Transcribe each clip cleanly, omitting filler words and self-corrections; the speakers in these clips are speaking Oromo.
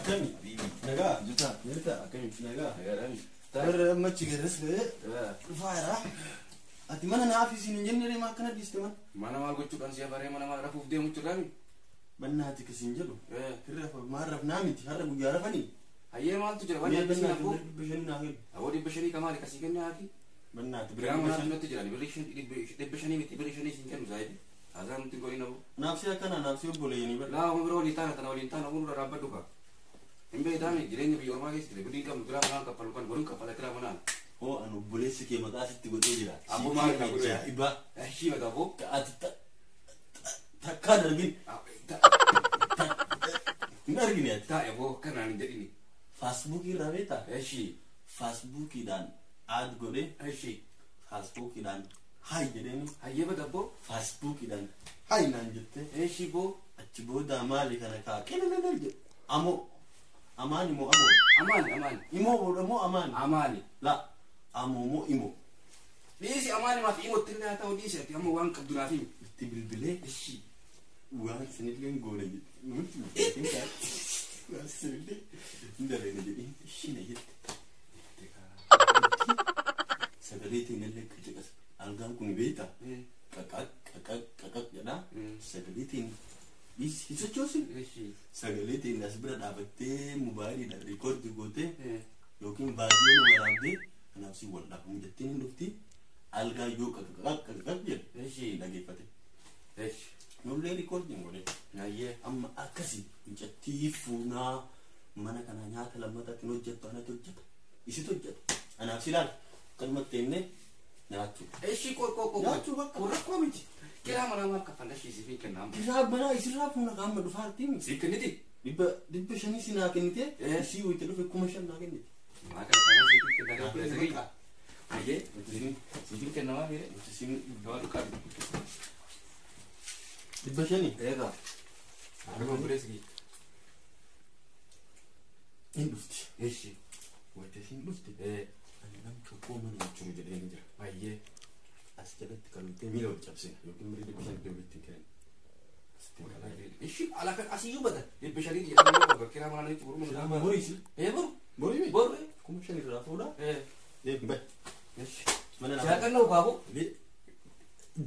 كمي نجا جتا كمي نجا ترى ما تجرس له فايرة أتمنى نعرف سينجنري ما كنا ديستمان ما أنا ما قلت كان سيافري ما أنا ما رفوف دي متكامي بناتي كسينجلو ترى ما عرف نامتي هذا بيعرفني هي ما تجرب أنا بسنا أبو بشري ناقل أودي بشري كمان كسيكني هاكي بناتي برام ما تجرب بريشن بشري متي بريشني سينجن زايد هذا ممكن قولي نبو نفسي أكنا نفسي بقولي بس لا هم برو ليتانا تنا وليتانا هم برو رابط دوكا هم بيدامي جريني بيورما كيس كده بدي كم برام ما كفالو كان برو كفالا كلا منا هو أنا بوليس كي ما قاعد تقول لي أبو ما كنا إبا هشي ما تابو كأت تكاد لكن نرجع تا أبو كنا ندريني فاسبوك يرابيتا هشي فاسبوك يدان عاد قولي هشي فاسبوك يدان هاي جدني هاي بدأبو فاسبوك يدان هاي نانجته هشي بو أتبو دامالي كنا كا كنا نرجع أمو أماني مو أمان إمو أماني أماني لا أمو مو إمو ليش أماني ما في إمو تنا تاو ليش أتي أمو وان كبدنا فيه تبلبلي هشي وان سنتين قولي نمتي وان سنتين ندري نجري إيش نجد سبليتي نلك جلس ألقاهم كوني بيتا كاك جنا سبليتي إيش جوسي سبليتي الناس برا دابتة موبايل دا ريكورد قوتة لكن بعدين ورابدي أنا أسي والله مجتين نفتي ألقا يو كاك جل لقي فتى نقول ريكوردينغ ولا أما أكسي جتيفونا mana kana nyata lamata tinojjat ana tojjat isi tojjat ana afsilan kalmat tenne nyatu eshi ko nyatu bakka ko komiti kira mana ma ka fanda shi sifi kana kira bana israf na gamma du fartim sikaniti dibba shani sina kenite si wo telo fe kuma shan na kenite ma ka kana sifi kana ko segi aye sifi kana ma mere sifi do ka dibba shani ega ana ko segi Industri. Eshi. What is industry? And I'm to come and to the danger. My ye. As the electrical million chapsin. You can read the percent of it. Eshi. I like as you better. The specialty. Kiramani to Roman. Boris. Ever? Boris. Boris. Commission Rafoda. But. Yes. Siakan no babu.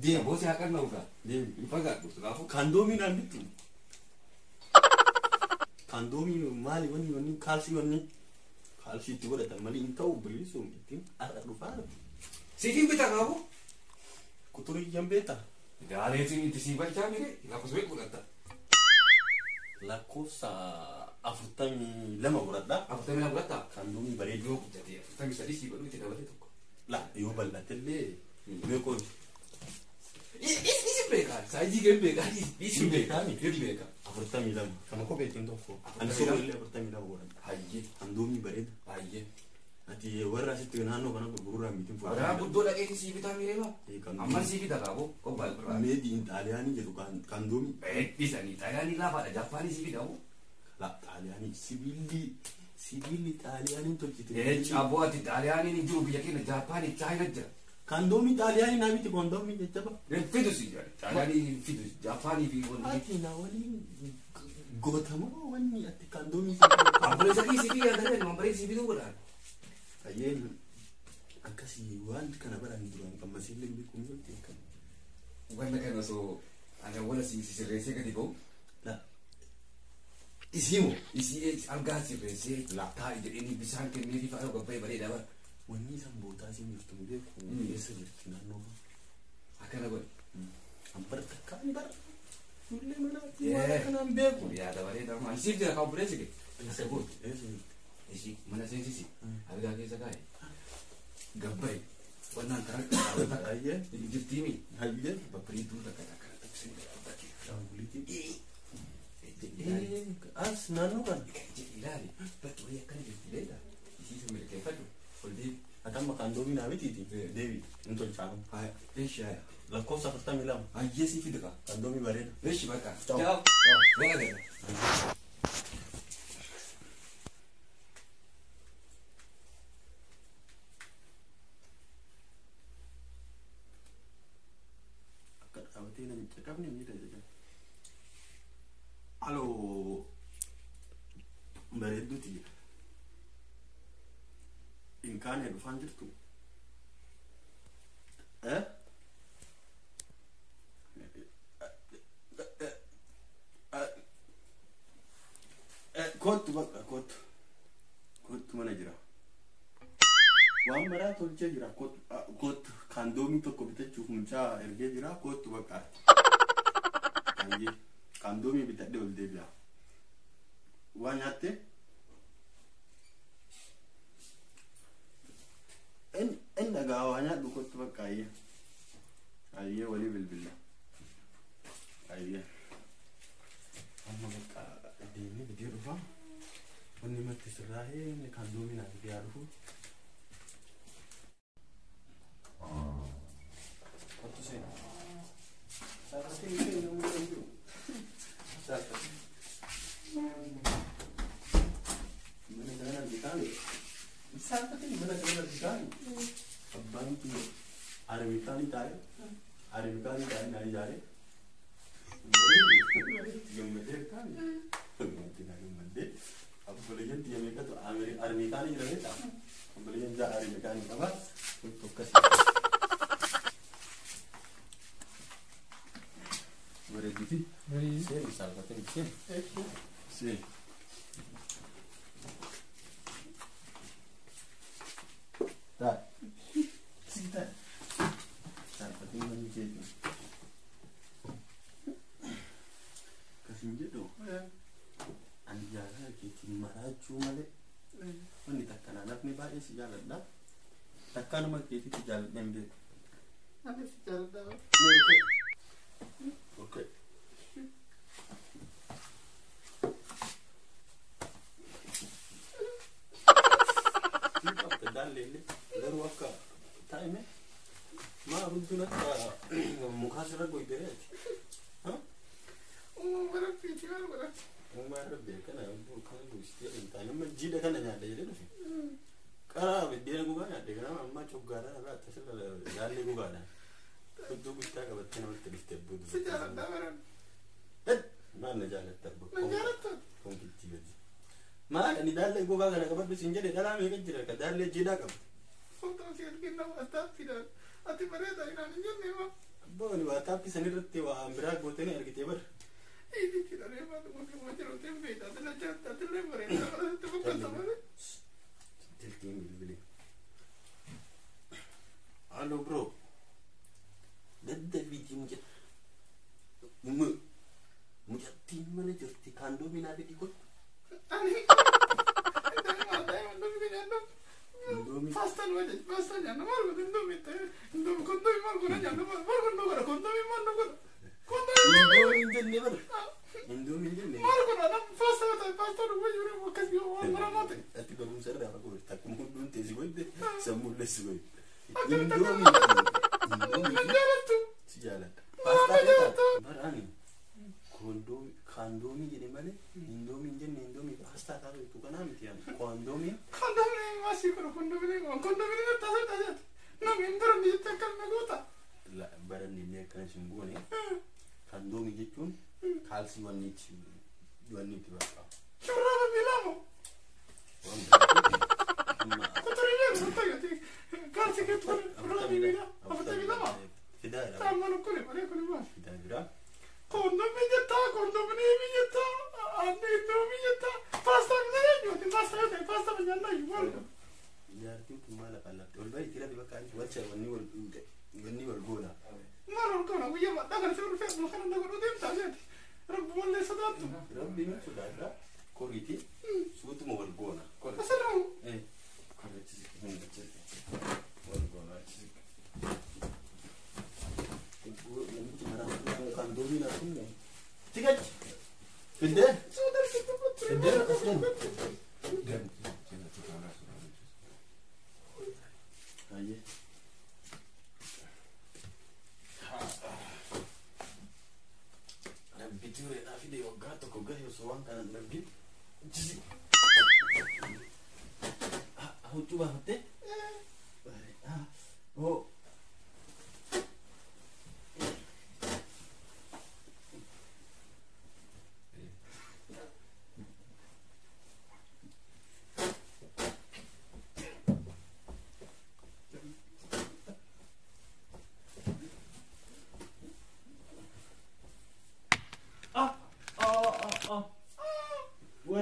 Dia bos siakan no ga. Dia. Pagat bos Rafu. Kandomi na bitu. Kandomi mali wani kalsi itu ada mali intau beli so mitin ada lupa sifi beta kamu kuturi jam beta ada itu si baca mire la cosa kurata la cosa afutami lama kurata kandomi bari yo jadi afutami sadisi baru tidak boleh tu la yo balatelle me ko isi beka saji beka isi beka ni beka afutami lama kama ko betin dofo an so le afutami lama kurata haye kandomi bari haye ati warra situ nano kana ko burura mitin fo ada buddo la ke si beta mire ma amma si beta kamu ko ba made in italiani je kandomi bisa ni italiani la pada japani si beta kamu la italiani sibili italiani to kiti abo ati italiani ni giù biakina japani china ja kandomi italiani na miti kondomi je jaba fidu si italiani fidu japani fi woni ati na wali gotamo wani ati kandomi ambre sa si via da non ambre si fidu wala ayen akasi wan kana barani duran kam masile bi ko ngote kan wala kana so ana wala si rese ka digo la isimo isi angasi rese la tai de ini bisan ke mi fa ko pe bare da ba wani sambo ta sin yusto be ko ese virtina no akana go ambar kan bar sulle mana ti wala kana be ko ya da bare da man si da ka prese ke ese go isi mana sensi harga ke sakai gabbai wannan karakter da aye jirtimi aye babri tu da kata kata sen da baki buliti as nanu kan ilali betul ya kan jirtila isi semir ke fatu foldi atama kandomi na vititi devi untuk chang hai esha la cosa fatta milam aye si fidaka kandomi bare eshi baka ciao bene Halo bareedduuti jira. Inkaane dhufaan jirtu. Kottu bakka kottu mana jira. Waan maraa tolchee jira. Kottu kaandoomii tokko bitachuuf mucaa ergee jira. Kottu bakka kaandoomii bitadhee ol deebi'a. Waan nyaatte en dhagaa waa nyaadhu kottu bakka ayyee walii bilbila ayyee amma bakka deemee bidee dhufa wanni matti sirraa'ee inni kaandoomii naa bidee dhufu kottu seena saakatee ishee namuu kan jiru saakatee mana kana bitaani saakatee mana kana bitaani abbaan kun arabikaanii taa'e naa ijaare gammadee kaani gammadee abboleeyyan deemee katu arabikaanii jirameedha abboleeyyan jaa arabikaanii qaba tokkasi bareediti seen saakatee seen daa sita saakatee manni jechuun kasin jedhu ani jaalala keetiin maraachuu malee wanni takkanaa nafni baay'ee si jaaladha takkaanuma keetitti jaaladha hin beeku. Ani si jaaladha. Okay. Dalle garuu akka taa'ime maa hundun akka mukaa sirra goytereeti. Uumaa rabbee kana kan buustee hin taane amma jiidha kana nyaadha jedhee dhufe. Qaraa biddeena gogaa nyaadhe kana amma coggaadhaan irraa tasirra daallee gogaadhaan. Iddoo guddaa qabattee namatti dhiftee booda. Si jaaladha baran. Maal na jaalatta abbo? Na jaalatta. Konkitti gadi. Maal ani daallee gogaa kana qabadhu siin jedhe dhalaa meeqa jira ka daallee jiidhaa qaba. Footoo si arginu nama astaaffiidhaan ati bareedaa inaan hin jenne maa. Abbooni waa taappii sanirratti waa biraa gootanii argitee bara. Itti dharee maal mootummaa jiru ta'e beektaa dhala jaattaa tillee bareedaa barate fakkaata malee. Tiltiin bilbilee. Halloo bro. Daddabiitii mucattiin mana jirti kaandoomii naa fidii kun. Ani Pasta no es pasta ya no marco indomie indomie condomie marco na ya no marco no gara condomie marco condomie indomie marco na pasta no voy a ver casi o maramate ati per un serra con sta come un tesi voide siamo le sue indomie si jala pasta barani condomie jedhe malee indomie jenne indomie pasta taatu tu kana miti ya condomie masih kalau kondomini tahu na membara ni takkan nagota la baran ni kan simbone kondomi jechuun kalsi wanni bakka churra bilamo kotorinya kotorinya kalsi ke churra bila apa bilama tidak tamanu kone mas tidak kondomi jetta ane indomi jetta pasta ni pasta menyanna yual Yarti kumala pala. Olbay tira di bakal wacha wanni wal gola. Maror kono wiya ma dagar sur fe mo khana dagar dem tajet. Rabb wala sadatu. Rabbi min sudada. Koriti. Sutu mo wal gola. Asalamu. Koriti min tajet. Wal gola tajet. Ibu yang cimara kan domina kunne. Tigat. Pinde? Sudar situ putra. Pinde aslan. Dem. Aye. Biture afide wagato ko gayo so wanka na nabgi. Jisi. Aku coba hati. Oh.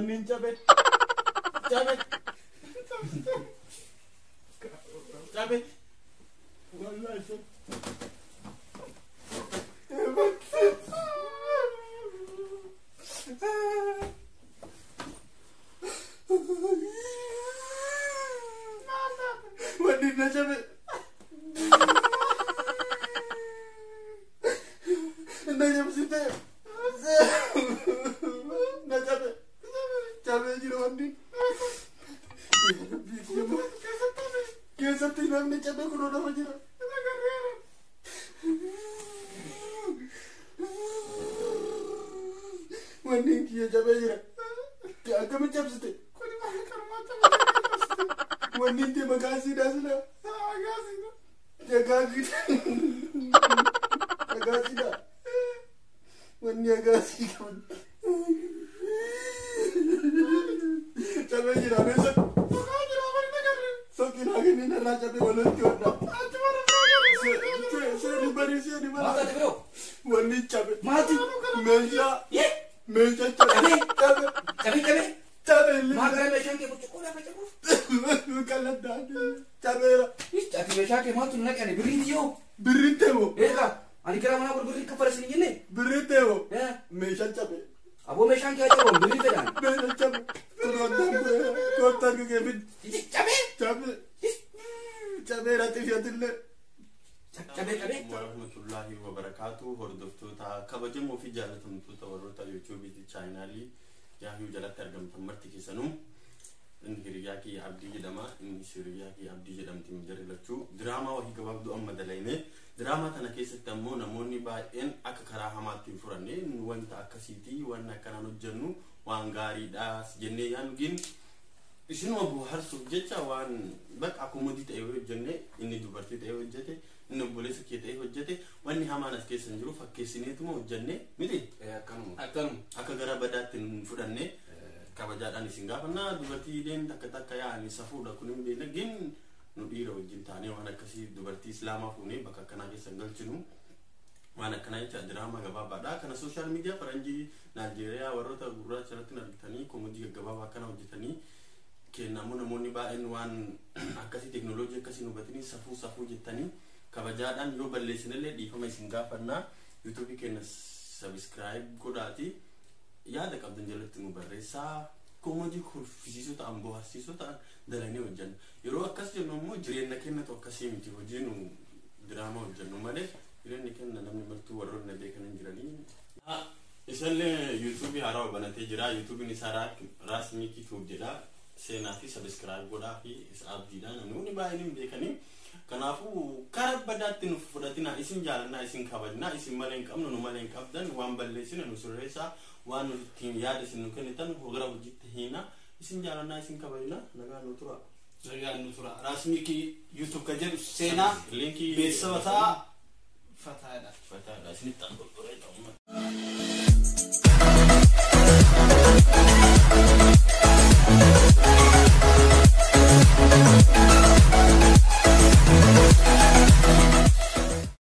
wanni chabe chabe chabe wallahi chabe wanni na chabe Nanya mesti Nanya Cabe jiro andi Kiasa tina ni cabe kuno nama jiro Wandi kia cabe jiro Agak macam sete Wandi terima kasih dah sudah Jaga kita Jaga kita Wani agasi kan. Cabe jira besa. Soki lagi ni nara cabe walon tiada. Saya di bari. Mata de bro. Wani cabe. Mati. Meja. Ye. Meja cabe. Cabe. Magara meshan ke buku kola baca bu. Kalat dah. Cabe. Tapi meshan ke matu nak ani berindio. Berinteo. Eka. Ani kira mana berberi kepada sini ni? Berinteo. Ya. Meja cabe. Abo meshan ke aja bom beri tu dan. Meja cabe. Kotak ke Kevin. Cabe. Cabe rati fiatille. Cabe. Warahmatullahi wabarakatuh. Hordoftoota kabajamoo fi jaalatamtoota warroota YouTube chaanaalii Yahuu jalatti argamtan marti keessanuu inni hiriyaa kiyya Abdii jedhama. Inni hiriyaa kiyya Abdii jedhamti mijarri lachuu diraamaa wahii gabaabduu amma dalayne. Diraamaa kana keessatti ammoo namoonni baay'een akka karaa hamaatti hin furanne wanta akkasiitii waan akkanaan hojjennu waan gaariidhaas jennee yaanugin isinuma bohaarsuuf jecha waan bakka akkumatti ta'e hojjenne inni dubartii ta'e hojjete inni obboleessa kee ta'e hojjete wanni hamaan as keessa hin jiru fakkeessineetuma hojjenne miti akkanuma akka gara badaatti hin fudhanne kabajaadhaan isin gaafannaa dubartii ideen takka yaa'anii safuudha kun hin beekne gin nu dhiira wajjin taanee waan akkasii dubartii islaamaa fuunee bakka akkanaa keessa galchinu waan akkanaa jecha diraamaa gabaabaadha kana sooshaal miidiyaa faranjii Naajeeriyaa warroota gurraacha irratti argitanii koomedii gaggabaabaa akkana hojjetanii kennamu namoonni baay'een waan akkasii teknooloojii akkasii hubatanii safuu jettanii kabajaadhaan yoo balleessinillee dhiifama isin gaafannaa YouTube keenya subscribe godhaati yaada qabdan jalatti nu barreessaa koomedii kurfisiisoo ta'an bohaarsiisoo ta'an dalanii hojjenna yeroo akkas jennu immoo jireenya kennatu akkasii miti hojii nu diraamaa hojjennu malee jireenya kenna namni martuu warroonni beekan hin jiranii isallee YouTube haaraa banatee jira YouTube ni saraa Rasmiki Tube jedha seenaa fi subscribe godhaa fi isa abdiidhaan namoonni baay'een beekanii kanaafu karaa badaatti nu fudhatina isin jaalannaa isin kabajnaa isin malee hin qabnu nu malee hin qabdan waan balleessina nu sirreessaa waan nuti yaada isin nu kennitan hoogara hojiitti hiina isin jaalannaa isin kabajnaa nagaan nu tura Rasmiki YouTube ka jedhu seenaa linkii beeksisa fataadha isinitti